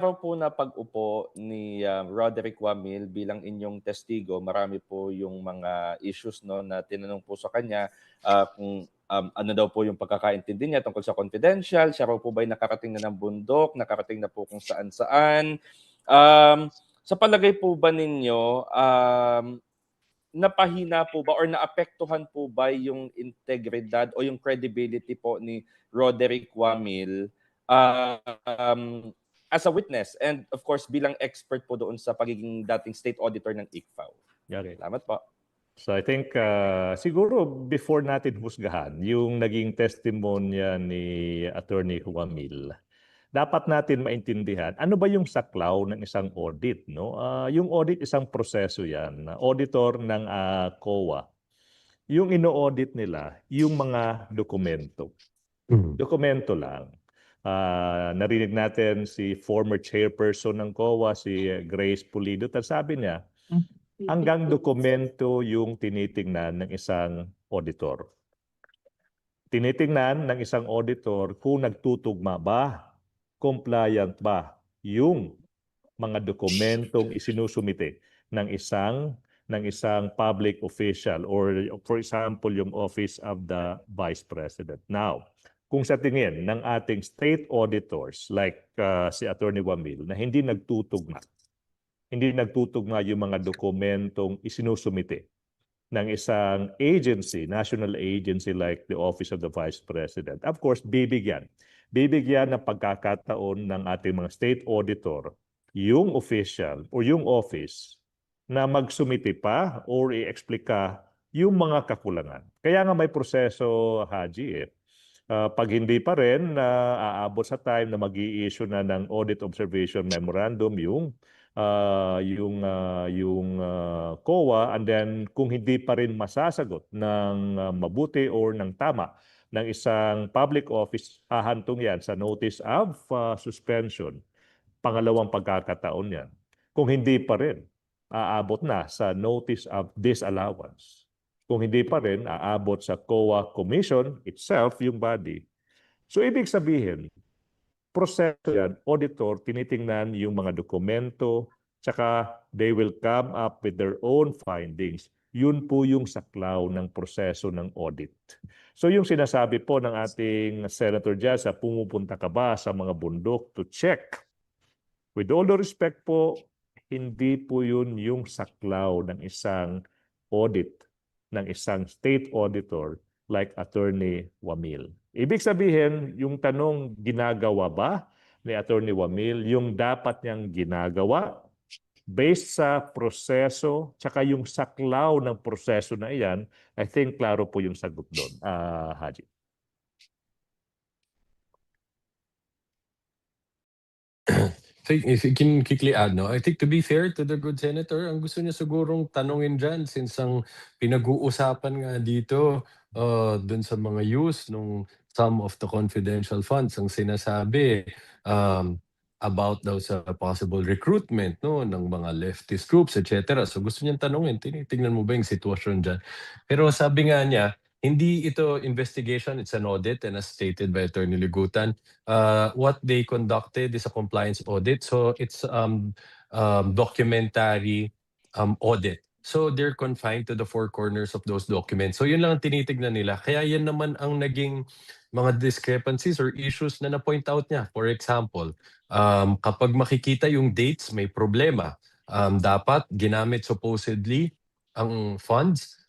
araw po na pag-upo ni Roderick Wamil bilang inyong testigo, marami po yung mga issues, no, na tinanong po sa kanya, kung ano daw po yung pagkakaintindi niya tungkol sa confidential. Siya raw po ba'y nakarating na ng bundok, nakarating na po kung saan-saan. Sa palagay po ba ninyo, napahina po ba or naapektuhan po ba yung integridad o yung credibility po ni Roderick Wamil, um, as a witness and of course bilang expert po doon sa pagiging dating state auditor ng ICFAO? Okay. Salamat po. So I think siguro before natin husgahan yung naging testimonya ni Attorney Wamil, dapat natin maintindihan ano ba yung saklaw ng isang audit, no? Yung audit isang proseso 'yan. Auditor ng COA. Yung ino-audit nila yung mga dokumento. Dokumento lang. Narinig natin si former chairperson ng COA, si Grace Pulido, at sabi niya, hanggang dokumento yung tinitingnan ng isang auditor. Tinitingnan ng isang auditor kung nagtutugma ba, compliant ba yung mga dokumentong isinusumite ng isang public official or for example yung Office of the Vice President. Now, kung sa tingin ng ating state auditors like si Attorney Wamil na hindi nagtutugma yung mga dokumentong isinusumite ng isang agency, national agency like the Office of the Vice President. Of course, bibigyan ng pagkakataon ng ating mga state auditor yung official o yung office na magsumite pa or i-explika yung mga kakulangan. Kaya nga may proseso, Haji, pag hindi pa rin aabot sa time na mag-i-issue na ng audit observation memorandum yung COA, and then kung hindi pa rin masasagot ng mabuti or ng tama ng isang public office, hahantong yan sa notice of suspension. Pangalawang pagkakataon yan. Kung hindi pa rin, aabot na sa notice of disallowance. Kung hindi pa rin, aabot sa COA Commission itself, yung body. So ibig sabihin, proseso yan, auditor, tinitingnan yung mga dokumento, tsaka they will come up with their own findings. Yun po yung saklaw ng proseso ng audit. So yung sinasabi po ng ating Senator Jasa, pumupunta ka ba sa mga bundok to check? With all the respect po, hindi po yun yung saklaw ng isang audit, ng isang state auditor like Attorney Wamil. Ibig sabihin, yung tanong ginagawa ba ni Attorney Wamil, yung dapat niyang ginagawa based sa proseso, tsaka yung saklaw ng proseso na iyan, I think klaro po yung sagot doon, Haji. If you can quickly add, no? I think to be fair to the good senator, ang gusto niya sigurong tanungin dyan since ang pinag-uusapan nga dito dun sa mga use nung some of the confidential funds, ang sinasabi about daw sa possible recruitment, no, ng mga leftist groups, etc. So gusto niyang tanungin, tinitingnan mo ba yung sitwasyon dyan? Pero sabi nga niya, hindi ito investigation, it's an audit, and as stated by Attorney Ligutan, what they conducted is a compliance audit. So it's documentary audit. So they're confined to the four corners of those documents. So yun lang ang tinitignan nila. Kaya yan naman ang naging mga discrepancies or issues na na-point out niya. For example, kapag makikita yung dates, may problema. Dapat ginamit supposedly ang funds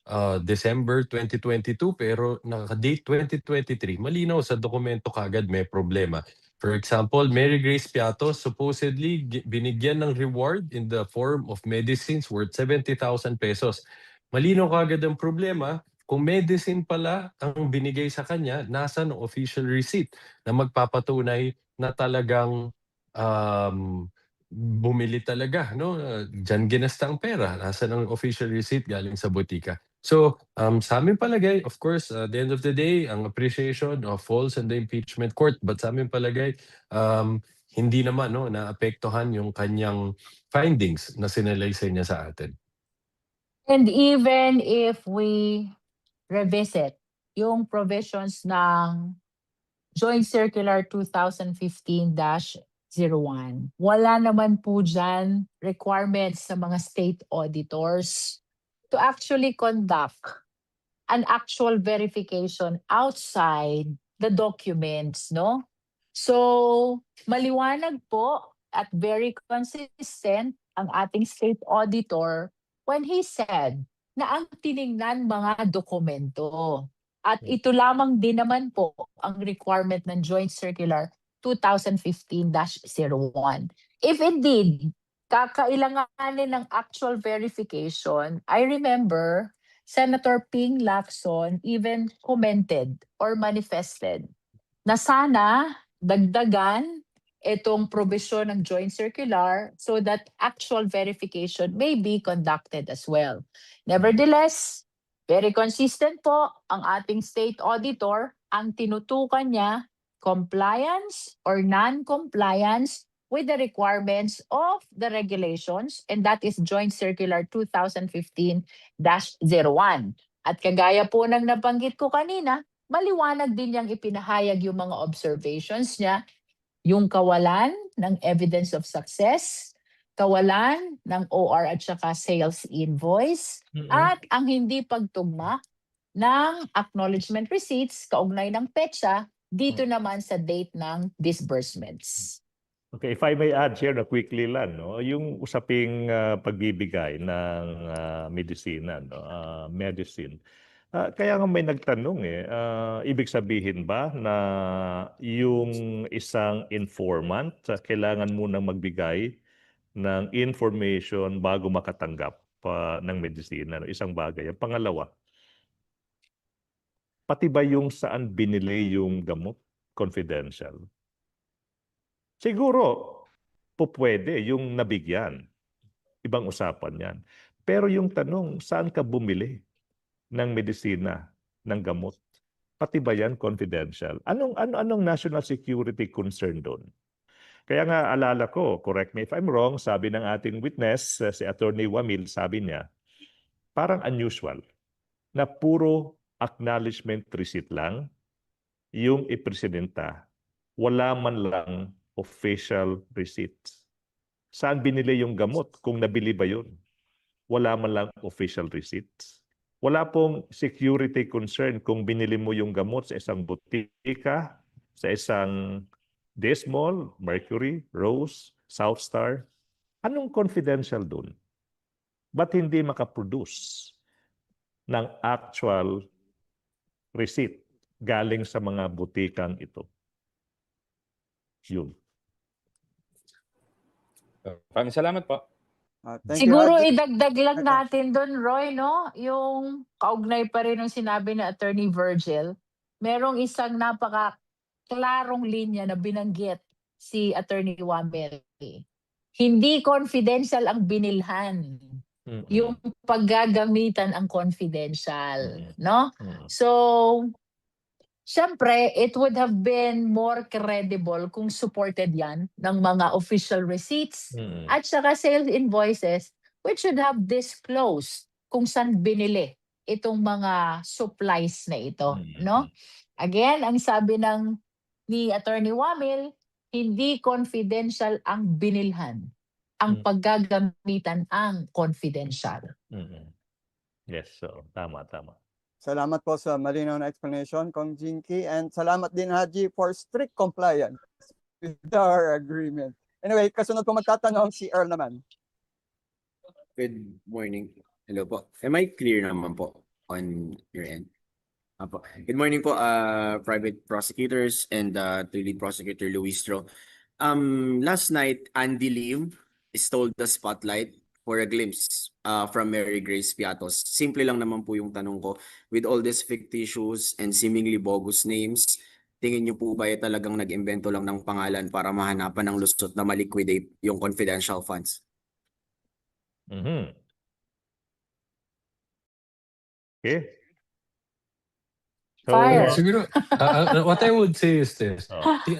December 2022 pero naka-date 2023. Malinaw sa dokumento kagad may problema. For example, Mary Grace Piato supposedly binigyan ng reward in the form of medicines worth 70,000 pesos. Malinaw kagad ang problema. Kung medicine pala ang binigay sa kanya, nasa ng official receipt na magpapatunay na talagang bumili talaga, no? Diyan ginasta ang pera. Nasa ng official receipt galing sa butika. So, sa aming palagay, of course, at the end of the day, ang appreciation falls in the impeachment court. But sa aming palagay, hindi naman naapektuhan yung kanyang findings na sinalaysay niya sa atin. And even if we revisit yung provisions ng Joint Circular 2015-0 Wala naman po dyan requirements sa mga state auditors to actually conduct an actual verification outside the documents, no? So, maliwanag po at very consistent ang ating state auditor when he said na ang tiningnan mga dokumento. At ito lamang din naman po ang requirement ng Joint Circular 2015-01. If indeed, kakailanganin ng actual verification, I remember Senator Ping Lacson even commented or manifested na sana dagdagan itong provision ng Joint Circular so that actual verification may be conducted as well. Nevertheless, very consistent po ang ating state auditor. Ang tinutukan niya, compliance or non-compliance with the requirements of the regulations, and that is Joint Circular 2015-01. At kagaya po ng nabanggit ko kanina, maliwanag din niyang ipinahayag yung mga observations niya, yung kawalan ng evidence of success, kawalan ng OR at saka sales invoice, at ang hindi pagtugma ng acknowledgement receipts kaugnay ng petsa dito naman sa date ng disbursements. Okay, if I may add here na quickly lang, no, yung usaping pagbibigay ng medisina, no, medicine. Kaya nga may nagtanong ibig sabihin ba na yung isang informant kailangan munang magbigay ng information bago makatanggap ng medisina? Isang bagay. Ang pangalawa, pati ba yung saan binili yung gamot confidential? Siguro, pwede yung nabigyan. Ibang usapan yan. Pero yung tanong, saan ka bumili ng medisina, ng gamot? Pati ba yan confidential? Anong national security concern doon? Kaya nga alala ko, correct me if I'm wrong, sabi ng ating witness, si Attorney Wamil, sabi niya, parang unusual na puro acknowledgement receipt lang yung ipresidenta. Wala man lang official receipts. Saan binili yung gamot? Kung nabili ba yun? Wala man lang official receipts. Wala pong security concern kung binili mo yung gamot sa isang butika, sa isang Desmol, Mercury, Rose, Southstar. Anong confidential dun? Ba't hindi makaproduce ng actual receipt galing sa mga butikang ito? Yun. Maraming salamat po. Thank you, Siguro Haji. idagdag lang Okay. natin doon, Roy, no? Yung kaugnay pa rin ng sinabi ni Attorney Virgil, merong isang napaka-klarong linya na binanggit si Attorney Wamel. Hindi confidential ang binilhan. Yung paggagamitan ang confidential, no? So, syempre, it would have been more credible kung supported yan ng mga official receipts at saka sales invoices which should have disclosed kung saan binili itong mga supplies na ito, no? Again, ang sabi ni Attorney Wamil, hindi confidential ang binilhan. Ang paggagamitan ang confidential. Yes, so tama. Salamat po sa malinaw na explanation, Kong Jinky. And salamat din, Haji, for strict compliance with our agreement. Anyway, kasunod po magtatanong si Earl naman. Good morning. Hello po. Am I clear naman po on your end? Apo. Good morning po, private prosecutors and to lead prosecutor Luis Tro. Last night, Andy Lim stole the spotlight for a glimpse from Mary Grace Piatos. Simple lang naman po yung tanong ko. With all these fictitious and seemingly bogus names, tingin niyo po ba talagang nag-imbento lang ng pangalan para mahanapan ng lusot na maliquidate yung confidential funds? Okay. Fire. Siguro, what I would say is this.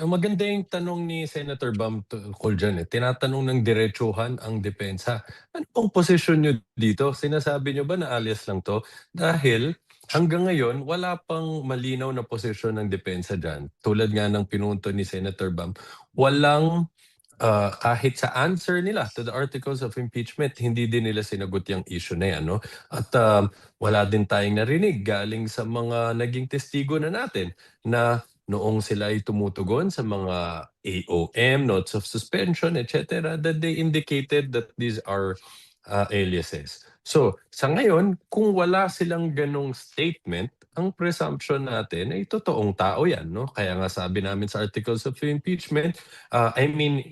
Maganda yung tanong ni Senator Bam tungkol dyan. Tinatanong ng diretsuhan ang depensa. Ano pong posisyon nyo dito? Sinasabi nyo ba na alias lang to? Dahil hanggang ngayon, wala pang malinaw na posisyon ng depensa dyan. Tulad nga ng pinunto ni Senator Bam, walang kahit sa answer nila to the articles of impeachment, hindi din nila sinagot yung issue na yan, no? At wala din tayong narinig galing sa mga naging testigo na natin na noong sila ay tumutugon sa mga AOM, notes of suspension, etc., that they indicated that these are aliases. So, sa ngayon, kung wala silang ganong statement, ang presumption natin ay totoong tao yan, no? Kaya nga sabi namin sa articles of impeachment, I mean,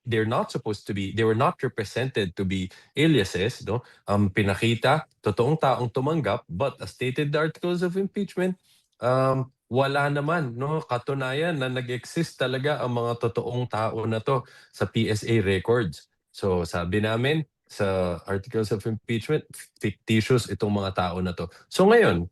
they're not supposed to be, they were not represented to be aliases, no? Pinakita, totoong taong tumanggap, but as stated the articles of impeachment, wala naman, no, katunayan na nag-exist talaga ang mga totoong tao na to sa PSA records. So sabi namin sa articles of impeachment, fictitious itong mga tao na to. So ngayon,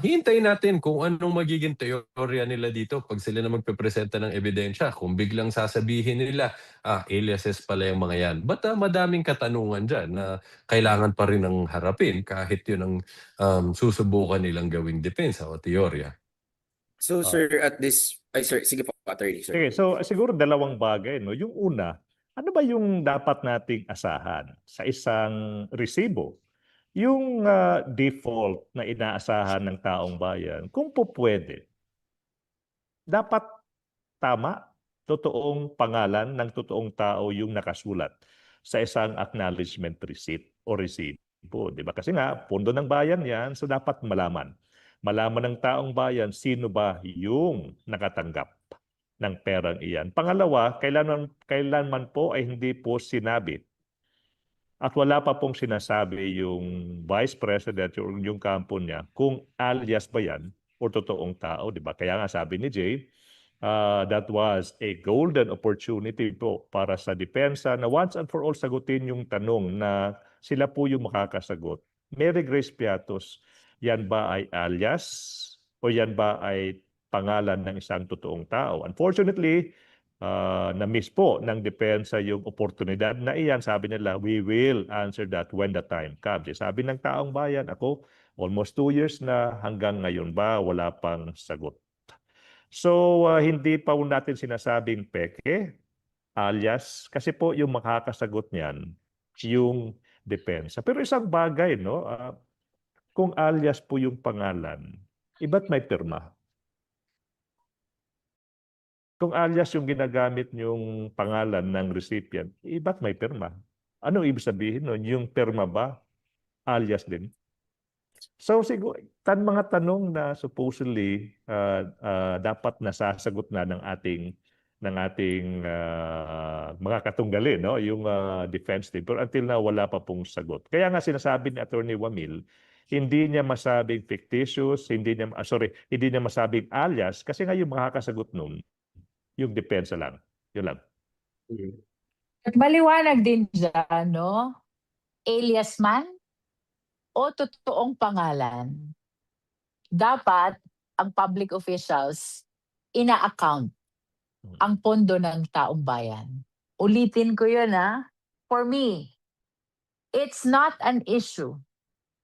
hihintayin natin kung anong magiging teorya nila dito pag sila na magpepresenta ng ebidensya. Kung biglang sasabihin nila, aliases pala yung mga yan. But madaming katanungan dyan na kailangan pa rin ng harapin kahit yun ang susubukan nilang gawing depensa o teorya. So sir, at this, ay sir, sige po, attorney, sir. Okay, so siguro dalawang bagay, no? Yung una, ano ba yung dapat nating asahan sa isang resibo? Yung default na inaasahan ng taong bayan, kung po pwede, dapat tama, totoong pangalan ng totoong tao yung nakasulat sa isang acknowledgement receipt o resibo. Di ba? Kasi nga, pondo ng bayan yan, so dapat malaman. Malaman ng taong bayan sino ba yung nakatanggap ng perang iyan. Pangalawa, kailanman po ay hindi po sinabi at wala pa pong sinasabi yung Vice President o yung kampo niya kung alias ba yan o totoong tao, di ba? Kaya nga sabi ni Jay, that was a golden opportunity po para sa depensa na once and for all sagutin yung tanong na sila po yung makakasagot. Mary Grace Piatos, yan ba ay alias o yan ba ay pangalan ng isang totoong tao? Unfortunately, na-miss po ng depensa yung oportunidad na iyan. Sabi nila, we will answer that when the time comes. Sabi ng taong bayan, ako, almost 2 years na hanggang ngayon ba wala pang sagot. So, hindi pa po natin sinasabing peke, alias, kasi po yung makakasagot niyan, yung depensa. Pero isang bagay, no? Kung alias po yung pangalan, iba't may pirma. Kung alias yung ginagamit yung pangalan ng recipient, iba't may pirma. Anong ibig sabihin nun? Yung pirma ba, alias din? So siguro, mga tanong na supposedly dapat nasasagot na ng ating mga katunggali, no? Yung defense team. Pero until now, wala pa pong sagot. Kaya nga sinasabi ni Attorney Wamil, hindi niya masabing fictitious, hindi niya masabing alias, kasi nga yung makakasagot nun, yung depensa lang. Yun lang. At maliwanag din dyan, no? Alias man o totoong pangalan, dapat ang public officials ina-account ang pondo ng taong bayan. Ulitin ko yun, ha? For me, it's not an issue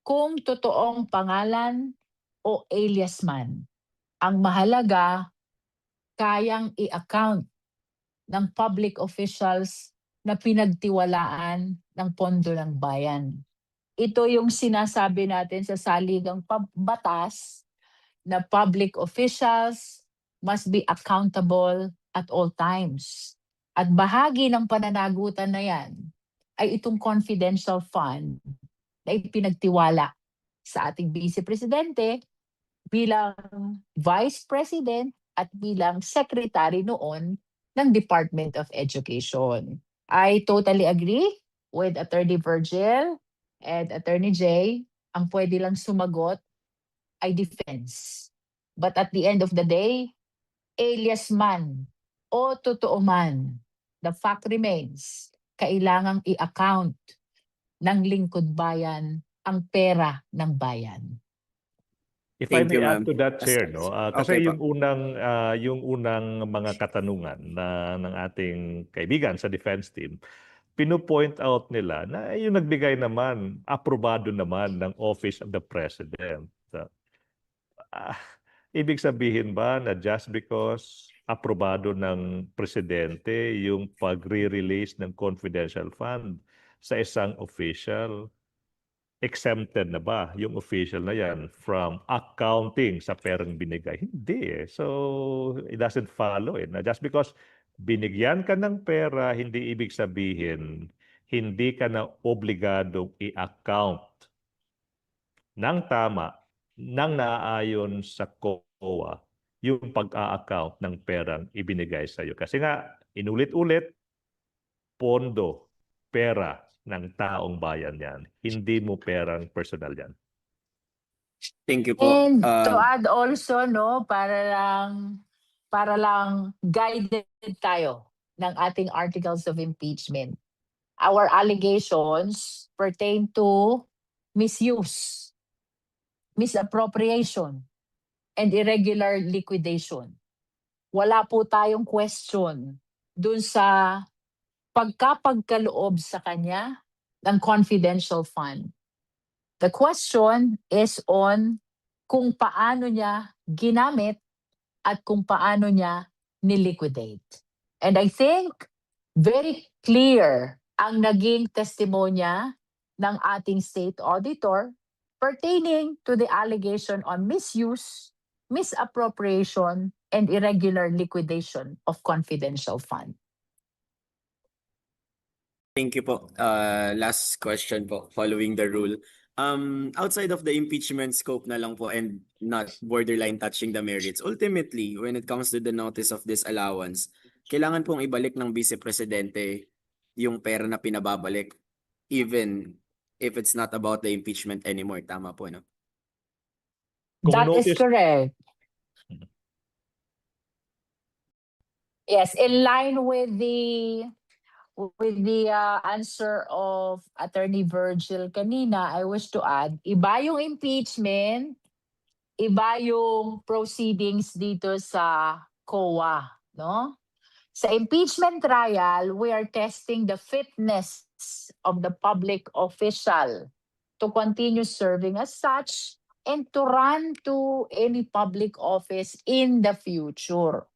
kung totoong pangalan o alias man. Ang mahalaga, kayang i-account ng public officials na pinagtiwalaan ng pondo ng bayan. Ito yung sinasabi natin sa saligang batas na public officials must be accountable at all times. At bahagi ng pananagutan na yan ay itong confidential fund na ipinagtiwala sa ating Vice Presidente bilang Vice President at bilang Secretary noon ng Department of Education. I totally agree with Attorney Virgil and Attorney Jay. Ang pwede lang sumagot ay defense. But at the end of the day, alias man o totoo man, the fact remains, kailangang i-account ng lingkod bayan ang pera ng bayan. If I Thank may you, add ma'am. to that, Chair, no? Kasi Okay po. yung unang mga katanungan ng ating kaibigan sa defense team, pino-point out nila na yung nagbigay naman, aprobado naman ng Office of the President. Ibig sabihin ba na just because aprobado ng presidente yung pagre-release ng confidential fund sa isang official, exempted na ba yung official na yan from accounting sa perang binigay? Hindi eh. So, it doesn't follow eh. Na just because binigyan ka ng pera, hindi ibig sabihin hindi ka na obligadong i-account ng tama, ng naaayon sa COA, yung pag-a-account ng perang ibinigay sa iyo. Kasi nga, inulit-ulit, pondo, pera ng taong bayan yan. Hindi mo perang personal yan. Thank you po. And to add also, no, para lang guided tayo ng ating articles of impeachment. Our allegations pertain to misuse, misappropriation, and irregular liquidation. Wala po tayong question dun sa pagkapagkaloob sa kanya ng confidential fund. The question is on kung paano niya ginamit at kung paano niya niliquidate. And I think very clear ang naging testimonya ng ating state auditor pertaining to the allegation on misuse, misappropriation, and irregular liquidation of confidential fund. Thank you po. Last question po, following the rule. Outside of the impeachment scope na lang po and not borderline touching the merits, ultimately, when it comes to the notice of disallowance, kailangan pong ibalik ng Vice Presidente yung pera na pinababalik, even if it's not about the impeachment anymore. Tama po, no? Kung That is notice- correct. Yes, in line with the answer of Attorney Virgil kanina, I wish to add, iba yung impeachment, iba yung proceedings dito sa COA, no? Sa impeachment trial, we are testing the fitness of the public official to continue serving as such and to run to any public office in the future.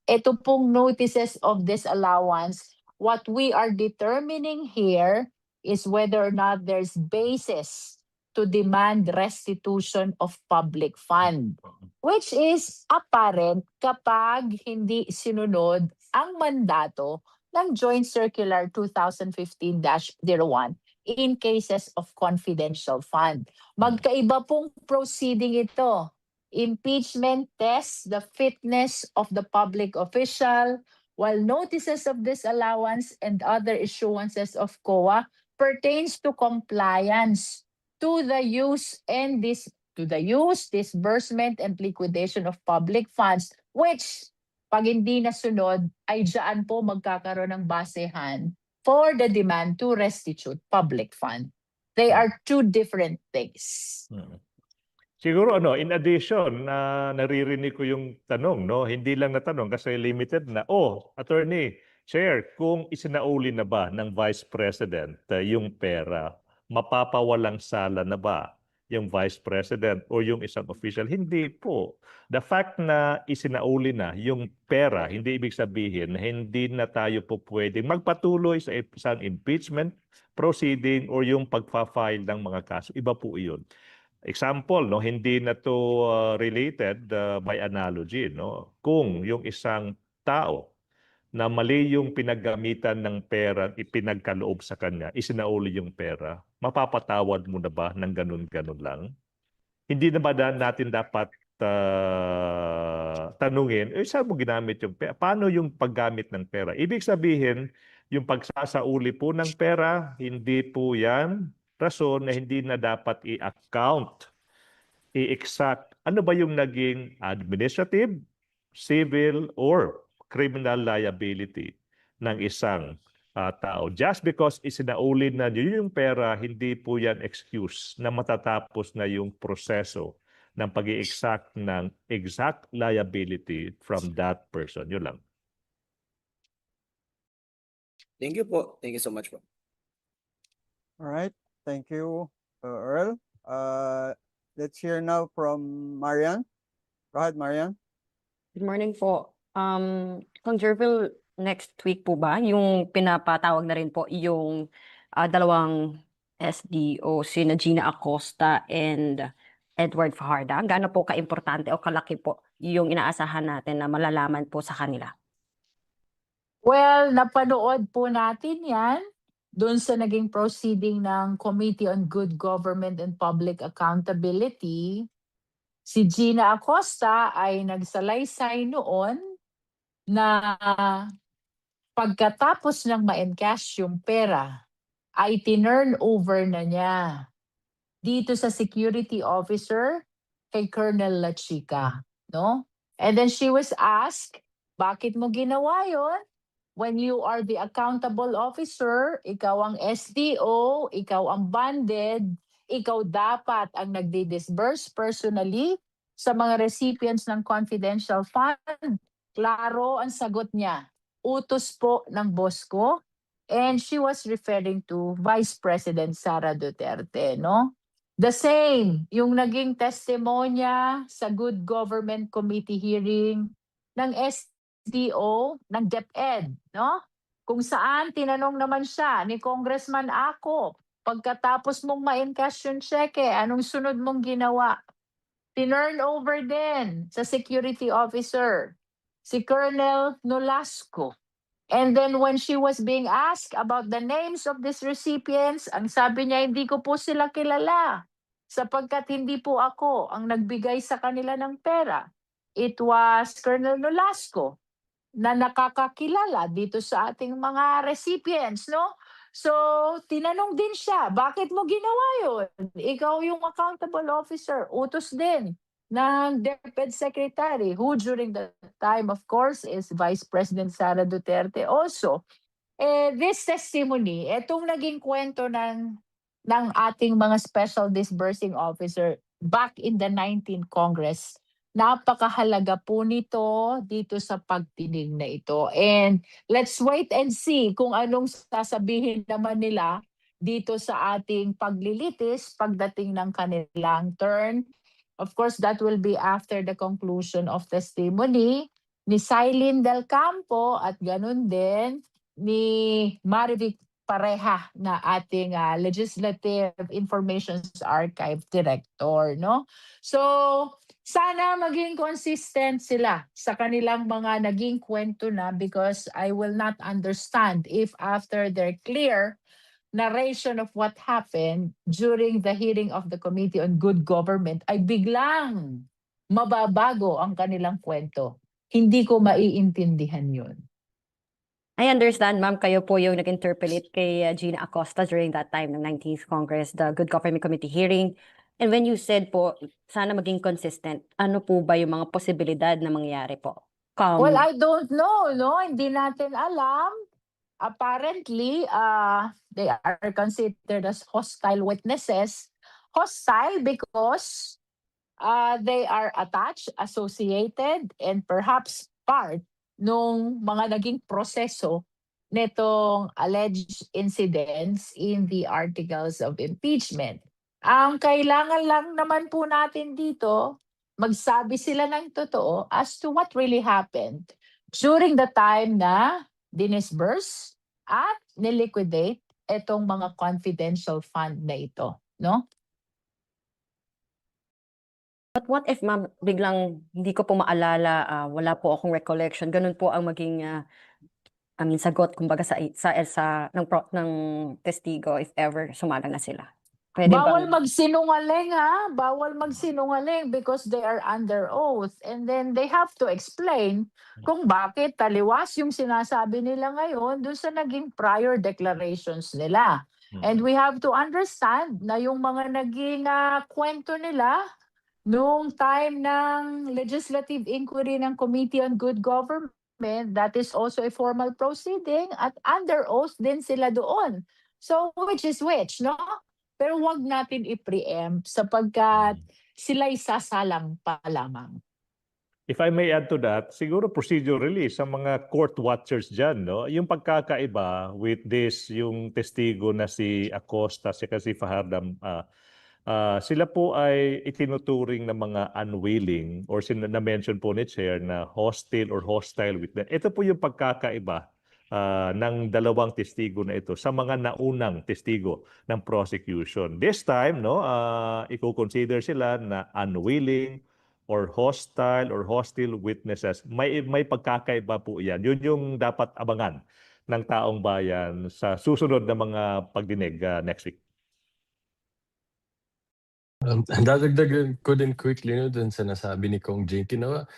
Ito pong notices of disallowance, what we are determining here is whether or not there's basis to demand restitution of public fund, which is apparent kapag hindi sinunod ang mandato ng Joint Circular 2015-01 in cases of confidential fund. Magkaiba pong proceeding ito. Impeachment tests the fitness of the public official, while notices of disallowance and other issuances of COA pertains to compliance to the use, disbursement, and liquidation of public funds, which, pag hindi nasunod, ay dyan po magkakaroon ng basehan for the demand to restitute public fund. They are two different things. Siguro in addition na naririnig ko yung tanong, no, hindi lang na tanong kasi limited na. Attorney, Chair, kung isinauli na ba ng Vice President yung pera, mapapawalang sala na ba yung Vice President o yung isang official? Hindi po. The fact na isinauli na yung pera, hindi ibig sabihin na hindi na tayo po pwedeng magpatuloy sa isang impeachment proceeding or yung pagpa-file ng mga kaso. Iba po iyon. Example, no, hindi na to related by analogy, no. Kung yung isang tao na mali yung pinaggamitan ng pera, ipinagkaloob sa kanya, isinauli yung pera, mapapatawad mo na ba ng ganun-ganun lang? Hindi na ba natin dapat tanungin, saan mo ginamit yung pera? Paano yung paggamit ng pera? Ibig sabihin, yung pagsasauli po ng pera, hindi po yan rason na hindi na dapat i-account, i-exact ano ba yung naging administrative, civil, or criminal liability ng isang tao. Just because isinauli na yung pera, hindi po yan excuse na matatapos na yung proseso ng pag-i-exact ng exact liability from that person. Yun lang. Thank you po. Thank you so much po. All right. Thank you, Earl. Let's hear now from Marian. Go ahead, Marian. Good morning po. Kung Jervil, next week po ba, yung pinapatawag na rin po yung dalawang SDO, sina Gina Acosta and Edward Fajarda. Gaano po kaimportante o kalaki po yung inaasahan natin na malalaman po sa kanila? Well, napanood po natin yan doon sa naging proceeding ng Committee on Good Government and Public Accountability. Si Gina Acosta ay nagsalaysay noon na pagkatapos ng ma-encash yung pera, ay tinurn over na niya dito sa security officer kay Colonel Lachica, no? And then she was asked, bakit mo ginawa yon? When you are the accountable officer, ikaw ang SDO, ikaw ang banded, ikaw dapat ang nagdi-disburse personally sa mga recipients ng confidential fund. Klaro ang sagot niya. Utos po ng boss ko. And she was referring to Vice President Sara Duterte, no? The same, yung naging testimonya sa Good Government Committee hearing ng SDO ng DepEd, no? Kung saan tinanong naman siya ni Congressman Ako, pagkatapos mong ma-encash yung cheque, anong sunod mong ginawa? Tinurn over din sa security officer, si Colonel Nolasco. And then when she was being asked about the names of these recipients, ang sabi niya, hindi ko po sila kilala sapagkat hindi po ako ang nagbigay sa kanila ng pera. It was Colonel Nolasco na nakakakilala dito sa ating mga recipients, no? So, tinanong din siya, bakit mo ginawa yun? Ikaw yung accountable officer, utos din ng DepEd Secretary, who during the time, of course, is Vice President Sara Duterte also. This testimony, itong naging kwento ng ating mga special disbursing officer back in the 19th Congress, napakahalaga po nito dito sa pagtinig na ito. And let's wait and see kung anong sasabihin naman nila dito sa ating paglilitis pagdating ng kanilang turn. Of course, that will be after the conclusion of testimony ni Silene Del Campo at ganun din ni Marivic Pareja na ating Legislative Information Archive Director, no? So, sana maging consistent sila sa kanilang mga naging kwento na, because I will not understand if after their clear narration of what happened during the hearing of the Committee on Good Government ay biglang mababago ang kanilang kwento. Hindi ko maiintindihan yun. I understand, ma'am, kayo po yung nag-interpolate kay Gina Acosta during that time ng 19th Congress, the Good Government Committee hearing. And when you said po, sana maging consistent, ano po ba yung mga posibilidad na mangyari po? Well, I don't know, no? Hindi natin alam. Apparently, they are considered as hostile witnesses. Hostile because they are attached, associated, and perhaps part nung mga naging proseso nitong alleged incidents in the articles of impeachment. Ang kailangan lang naman po natin dito, magsabi sila ng totoo as to what really happened during the time na dinisburse at niliquidate itong mga confidential fund na ito, no? But what if, ma'am, biglang hindi ko po maalala, wala po akong recollection, ganun po ang maging sagot kumbaga ng testigo if ever sumalang na sila. Pwede Bawal bang- magsinungaling, ha? Bawal magsinungaling because they are under oath, and then they have to explain kung bakit taliwas yung sinasabi nila ngayon dun sa naging prior declarations nila. And we have to understand na yung mga naging kwento nila noong time ng legislative inquiry ng Committee on Good Government, that is also a formal proceeding, at under oath din sila doon. So which is which, no? Pero wag natin i-preempt sapagkat sila'y sasalang pa lamang. If I may add to that, siguro procedurally sa mga court watchers dyan, no? Yung pagkakaiba with this, yung testigo na si Acosta, si Fajardo, Sila po ay itinuturing na mga unwilling or na-mention po ni Chair na hostile or hostile witness. Ito po yung pagkakaiba ng dalawang testigo na ito sa mga naunang testigo ng prosecution. This time, no, i-consider sila na unwilling or hostile witnesses. May pagkakaiba po yan. Yun yung dapat abangan ng taong bayan sa susunod na mga pagdinig next week. Dadagdagan ko din quickly dun sa nasabi ni Kong Jinky na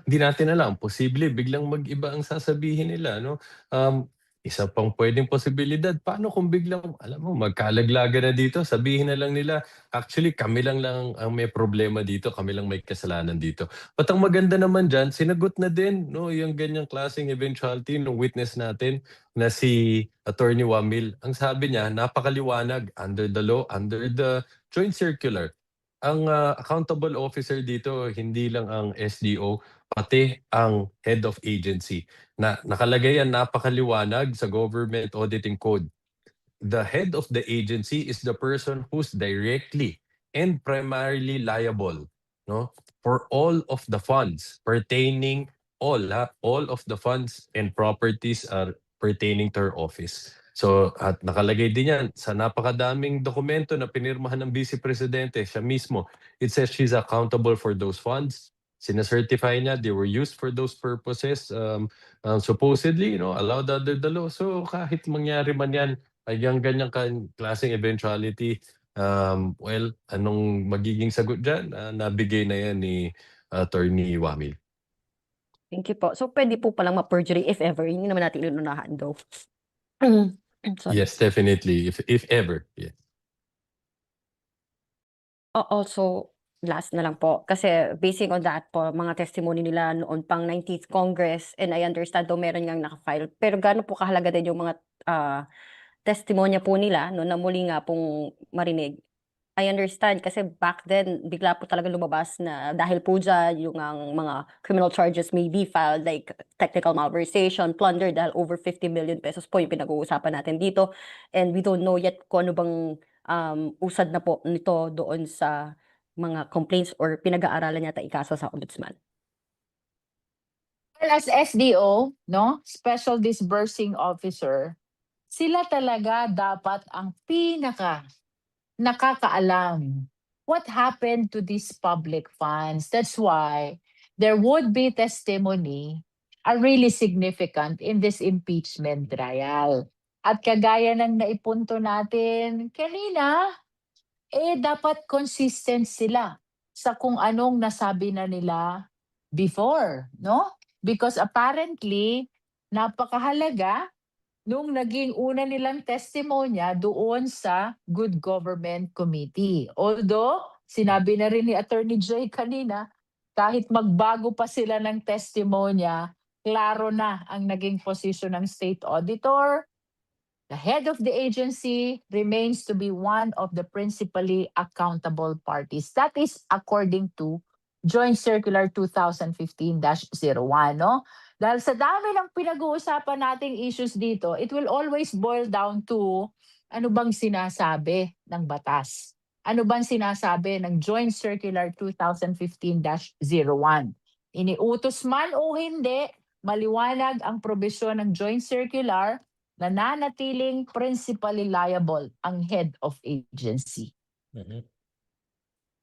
hindi natin alam. Posible biglang mag-iba ang sasabihin nila. No? Isa pang pwedeng posibilidad, paano kung biglang, alam mo, magkalaglaga na dito, sabihin na lang nila, actually kami lang ang may problema dito, kami lang may kasalanan dito. But ang maganda naman dyan, sinagot na din no, yung ganyang klaseng eventuality ng witness natin na si Attorney Wamil. Ang sabi niya, napakaliwanag under the law, under the Joint Circular. Ang accountable officer dito, hindi lang ang SDO, pati ang head of agency. Na nakalagay yan napakaliwanag sa Government Auditing Code. The head of the agency is the person who's directly and primarily liable, no, for all of the funds pertaining all of the funds and properties are pertaining to her office. So at nakalagay din yan sa napakadaming dokumento na pinirmahan ng Vice Presidente, siya mismo. It says she's accountable for those funds. Sinacertify niya they were used for those purposes, supposedly, allowed under the law. So kahit mangyari man yan, ay yung ganyang klaseng eventuality, well, anong magiging sagot dyan? Nabigay na yan ni Attorney Wamil. Thank you po. So pwede po palang ma-perjury if ever. Hindi naman natin ilunahan daw. Sorry. Yes, definitely. If ever. Yeah. Also, last na lang po. Kasi basing on that po, mga testimony nila noon pang 19th Congress, and I understand daw meron ngang nakafile. Pero gaano po kahalaga din yung mga testimonya po nila no, na muli nga pong marinig. I understand kasi back then, bigla po talaga lumabas na dahil po dyan yung ang mga criminal charges may be filed like technical malversation, plunder dahil over 50 million pesos po yung pinag-uusapan natin dito. And we don't know yet kung ano bang usad na po nito doon sa mga complaints or pinag-aaralan yata ikaso sa ombudsman. Well, as SDO, no, Special Disbursing Officer, sila talaga dapat ang nakakaalam what happened to these public funds. That's why there would be testimony are really significant in this impeachment trial. At kagaya ng naipunto natin kanina, dapat consistent sila sa kung anong nasabi na nila before, no? Because apparently, napakahalaga nung naging una nilang testimonya doon sa Good Government Committee. Although, sinabi na rin ni Attorney Jay kanina, kahit magbago pa sila ng testimonya, klaro na ang naging posisyon ng State Auditor. The head of the agency remains to be one of the principally accountable parties. That is according to Joint Circular 2015-01, no? Dahil sa dami ng pinag-uusapan nating issues dito, it will always boil down to ano bang sinasabi ng batas? Ano bang sinasabi ng Joint Circular 2015-01? Iniutos man o hindi, maliwanag ang probisyon ng Joint Circular na nanatiling principally liable ang head of agency.